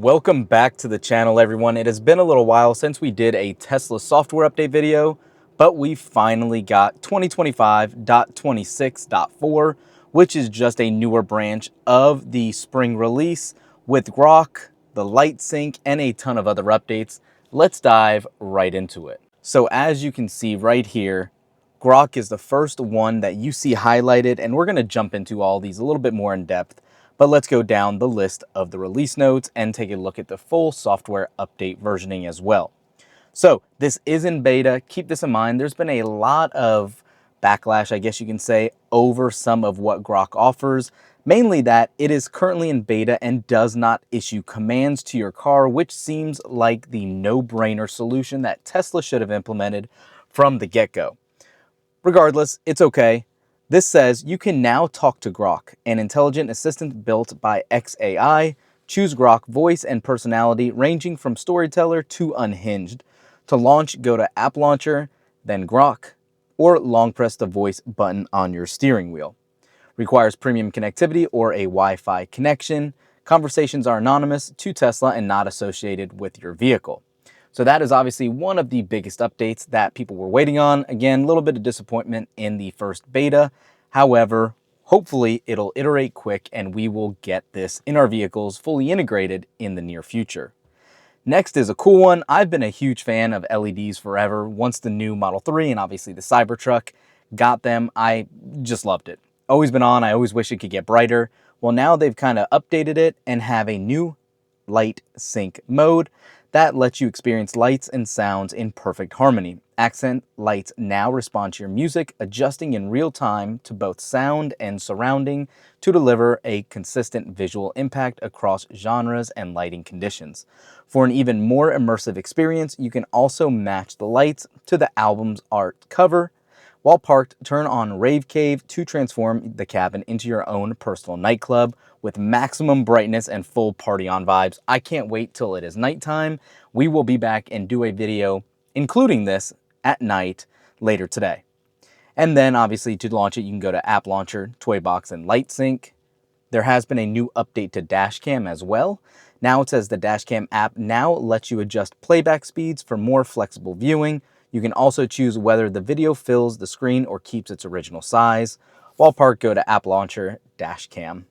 Welcome back to the channel, everyone. It has been a little while since we did a Tesla software update video, but we finally got 2025.26.4, which is just a newer branch of the spring release with Grok, the light sync, and a ton of other updates. Let's dive right into it. So as you can see right here, Grok is the first one that you see highlighted, and we're going to jump into all these a little bit more in depth. But let's go down the list of the release notes and take a look at the full software update versioning as well. So this is in beta. Keep this in mind. There's been a lot of backlash, I guess you can say, over some of what Grok offers. Mainly that it is currently in beta and does not issue commands to your car, which seems like the no-brainer solution that Tesla should have implemented from the get-go. Regardless, it's okay. This says you can now talk to Grok, an intelligent assistant built by Grok AI. Choose Grok voice and personality ranging from storyteller to unhinged. To launch, go to App Launcher, then Grok, or long press the voice button on your steering wheel. Requires premium connectivity or a Wi-Fi connection. Conversations are anonymous to Tesla and not associated with your vehicle. So that is obviously one of the biggest updates that people were waiting on. Again, a little bit of disappointment in the first beta. However, hopefully it'll iterate quick and we will get this in our vehicles fully integrated in the near future. Next is a cool one. I've been a huge fan of LEDs forever. Once the new Model 3 and obviously the Cybertruck got them, I just loved it. Always been on. I always wish it could get brighter. Well, now they've kind of updated it and have a new light sync mode that lets you experience lights and sounds in perfect harmony. Accent lights now respond to your music, adjusting in real time to both sound and surrounding to deliver a consistent visual impact across genres and lighting conditions. For an even more immersive experience, you can also match the lights to the album's art cover. While parked, turn on Rave Cave to transform the cabin into your own personal nightclub with maximum brightness and full party on vibes. I can't wait till it is nighttime. We will be back and do a video including this at night later today. And then obviously to launch it, you can go to App Launcher, Toy Box, and Light Sync. There has been a new update to Dashcam as well. Now it says the Dashcam app now lets you adjust playback speeds for more flexible viewing. You can also choose whether the video fills the screen or keeps its original size. While parked, go to App Launcher, Dashcam.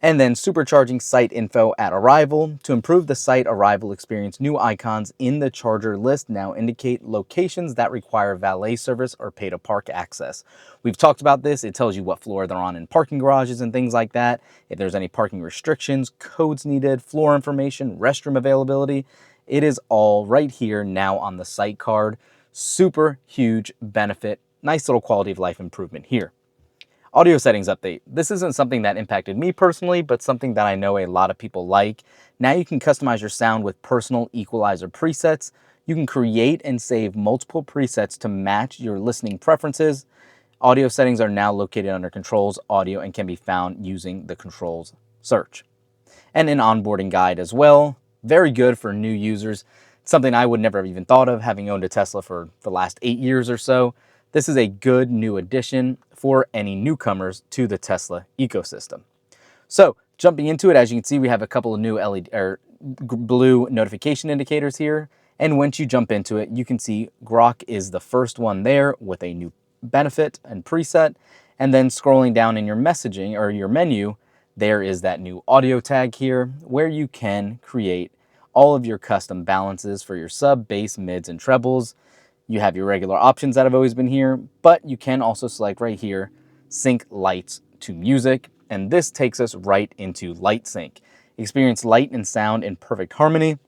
And then supercharging site info at arrival. To improve the site arrival experience, new icons in the charger list now indicate locations that require valet service or pay to park access. We've talked about this. It tells you what floor they're on in parking garages and things like that. If there's any parking restrictions, codes needed, floor information, restroom availability, it is all right here now on the site card. Super huge benefit. Nice little quality of life improvement here. Audio settings update. This isn't something that impacted me personally, but something that I know a lot of people like. Now you can customize your sound with personal equalizer presets. You can create and save multiple presets to match your listening preferences. Audio settings are now located under Controls, Audio, and can be found using the Controls search. And an onboarding guide as well. Very good for new users. Something I would never have even thought of, having owned a Tesla for the last 8 years or so. This is a good new addition for any newcomers to the Tesla ecosystem. So jumping into it, as you can see, we have a couple of new blue notification indicators here. And once you jump into it, you can see Grok is the first one there with a new benefit and preset. And then scrolling down in your messaging or your menu, there is that new audio tag here where you can create all of your custom balances for your sub, bass, mids, and trebles. You have your regular options that have always been here, but you can also select right here, sync lights to music. And this takes us right into light sync. Experience light and sound in perfect harmony,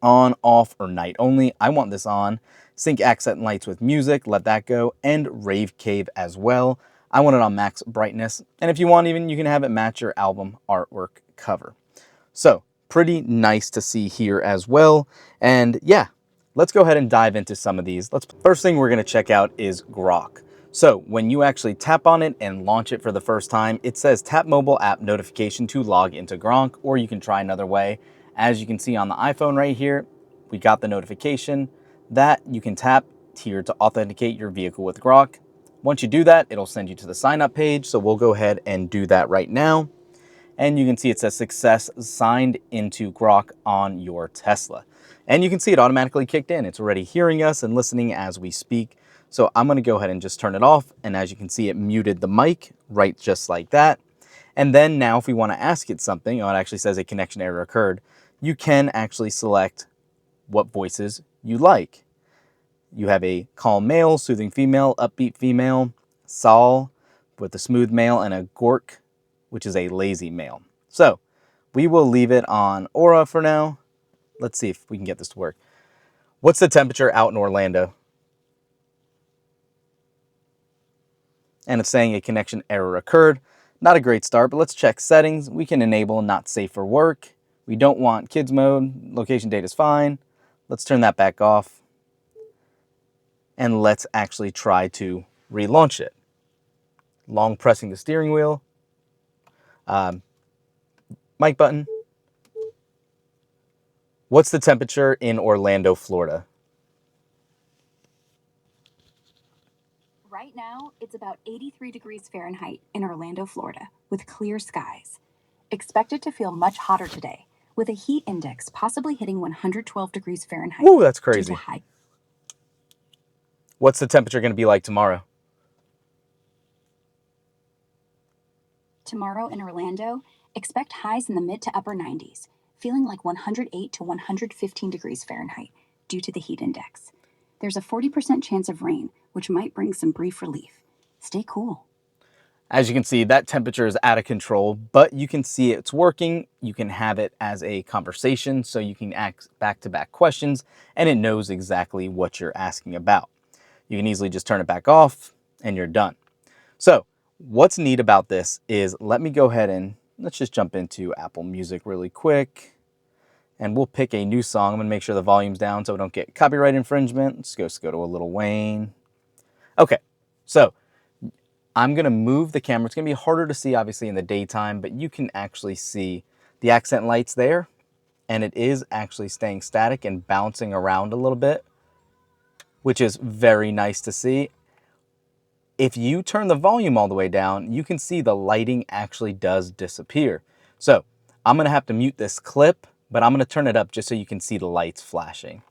on, off, or night only. I want this on. Sync accent lights with music, let that go, and Rave Cave as well. I want it on max brightness. And if you want even, you can have it match your album artwork cover. So pretty nice to see here as well. And yeah, let's go ahead and dive into some of these. First thing we're going to check out is Grok. So when you actually tap on it and launch it for the first time, it says tap mobile app notification to log into Grok, or you can try another way. As you can see on the iPhone right here, we got the notification that you can tap here to authenticate your vehicle with Grok. Once you do that, it'll send you to the sign up page. So we'll go ahead and do that right now. and you can see it says success signed into Grok on your Tesla. And you can see it automatically kicked in. It's already hearing us and listening as we speak. So I'm gonna go ahead and just turn it off. And as you can see, it muted the mic right just like that. And then now if we wanna ask it something, oh, it actually says a connection error occurred. You can actually select what voices you like. You have a calm male, soothing female, upbeat female, Sol with a smooth male, and a Gork, which is a lazy male. So we will leave it on Aura for now. Let's see if we can get this to work. What's the temperature out in Orlando? And it's saying a connection error occurred. Not a great start, but let's check settings. We can enable not safe for work. We don't want kids mode. Location data is fine. Let's turn that back off. And let's actually try to relaunch it. Long pressing the steering wheel. Mic button. What's the temperature in Orlando, Florida? Right now, it's about 83 degrees Fahrenheit in Orlando, Florida, with clear skies. Expect it to feel much hotter today, with a heat index possibly hitting 112 degrees Fahrenheit. Woo, that's Due crazy. to high. What's the temperature going to be like tomorrow? Tomorrow in Orlando, expect highs in the mid to upper 90s, feeling like 108 to 115 degrees Fahrenheit due to the heat index. There's a 40% chance of rain, which might bring some brief relief. Stay cool. As you can see, that temperature is out of control, but you can see it's working. You can have it as a conversation, so you can ask back-to-back questions, and it knows exactly what you're asking about. You can easily just turn it back off, and you're done. So what's neat about this is, let me go ahead and let's just jump into Apple Music really quick, and we'll pick a new song. I'm gonna make sure the volume's down so we don't get copyright infringement. Let's go to a Lil Wayne. Okay, so I'm gonna move the camera. It's gonna be harder to see obviously in the daytime, but you can actually see the accent lights there, and it is actually staying static and bouncing around a little bit, which is very nice to see. If you turn the volume all the way down, you can see the lighting actually does disappear. So I'm gonna have to mute this clip, but I'm gonna turn it up just so you can see the lights flashing.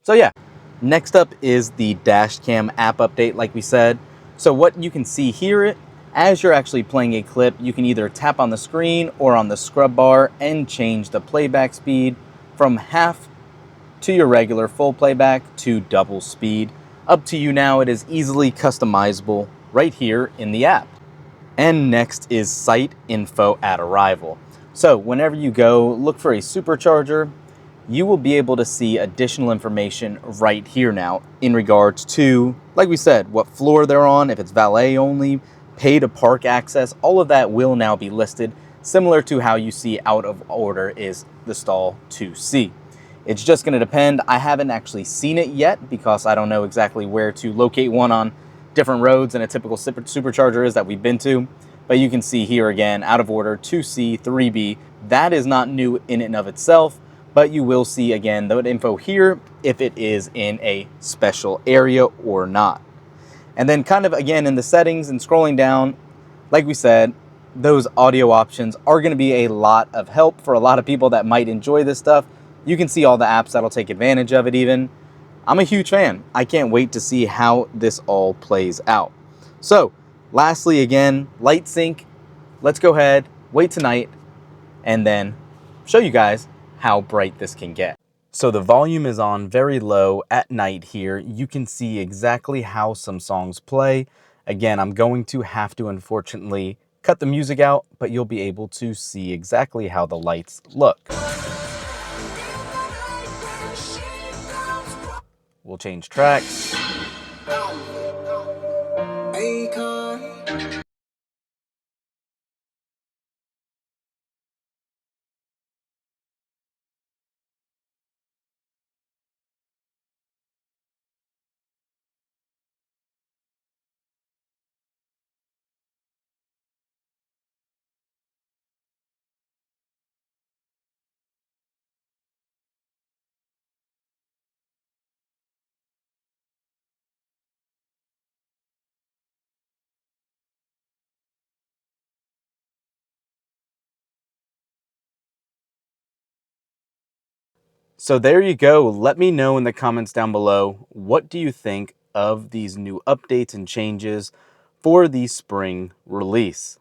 So yeah, next up is the Dashcam app update, like we said. So what you can see here, as you're actually playing a clip, you can either tap on the screen or on the scrub bar and change the playback speed from half to your regular full playback to double speed. Up to you now, it is easily customizable right here in the app. And next is site info at arrival. So whenever you go look for a supercharger, you will be able to see additional information right here now in regards to, like we said, what floor they're on, if it's valet only, pay to park access, all of that will now be listed, similar to how you see out of order is the stall 2C. It's just going to depend. I haven't actually seen it yet because I don't know exactly where to locate one on different roads than a typical supercharger is that we've been to. But you can see here again, out of order, 2C, 3B. That is not new in and of itself, but you will see again the info here if it is in a special area or not. And then kind of again in the settings and scrolling down, like we said, those audio options are going to be a lot of help for a lot of people that might enjoy this stuff. You can see all the apps that'll take advantage of it even. I'm a huge fan. I can't wait to see how this all plays out. So lastly, again, light sync. Let's go ahead, wait tonight, and then show you guys how bright this can get. So the volume is on very low at night here. You can see exactly how some songs play. Again, I'm going to have to unfortunately cut the music out, but you'll be able to see exactly how the lights look. We'll change tracks. So there you go. Let me know in the comments down below, what do you think of these new updates and changes for the spring release?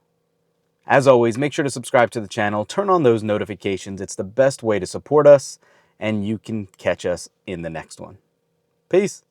As always, make sure to subscribe to the channel, turn on those notifications. It's the best way to support us, and you can catch us in the next one. Peace.